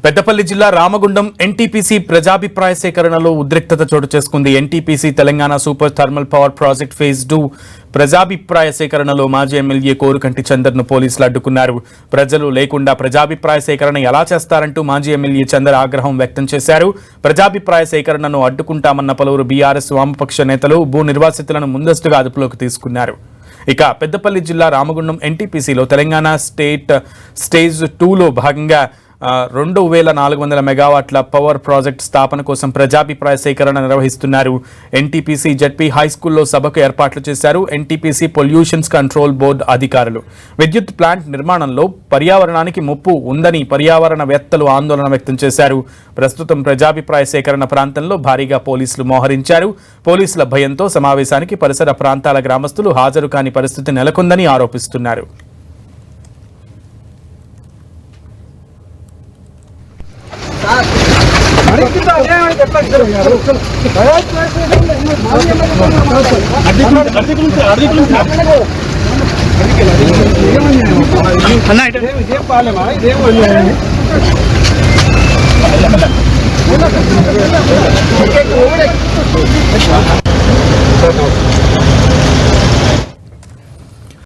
పెద్దపల్లి జిల్లా రామగుండం ఎన్టీపీసీ ప్రజాభిప్రాయ సేకరణలో ఉద్రిక్తత చోటు చేసుకుంది. NTPC Telangana super thermal power project phase 2 ప్రజాభిప్రాయ సేకరణలో మాజీ ఎమ్మెల్యే కోరుకంటి చందర్ను పోలీసులు అడ్డుకున్నారు. ప్రజలు లేకుండా ప్రజాభిప్రాయ సేకరణ ఎలా చేస్తారంటూ మాజీ ఎమ్మెల్యే చందర్ ఆగ్రహం వ్యక్తం చేశారు. ప్రజాభిప్రాయ సేకరణను అడ్డుకుంటామన్న పలువురు బీఆర్ఎస్ వామపక్ష నేతలు భూ నిర్వాసితులను ముందస్తుగా అదుపులోకి తీసుకున్నారు. ఇక పెద్దపల్లి జిల్లా రామగుండం ఎన్టీపీసీలో తెలంగాణ స్టేజ్ 2లో భాగంగా 2400 మెగావాట్ల పవర్ ప్రాజెక్ట్ స్థాపన కోసం ప్రజాభిప్రాయ సేకరణ నిర్వహిస్తున్నారు. ఎన్టీపీసీ జెడ్పీ హై స్కూల్లో సభకు ఏర్పాట్లు చేశారు. ఎన్టీపీసీ పొల్యూషన్స్ కంట్రోల్ బోర్డు అధికారులు విద్యుత్ ప్లాంట్ నిర్మాణంలో పర్యావరణానికి ముప్పు ఉందని పర్యావరణవేత్తలు ఆందోళన వ్యక్తం చేశారు. ప్రస్తుతం ప్రజాభిప్రాయ సేకరణ ప్రాంతంలో భారీగా పోలీసులు మోహరించారు. పోలీసుల భయంతో సమావేశానికి పరిసర ప్రాంతాల గ్రామస్తులు హాజరు కాని పరిస్థితి నెలకొందని ఆరోపిస్తున్నారు. అన్న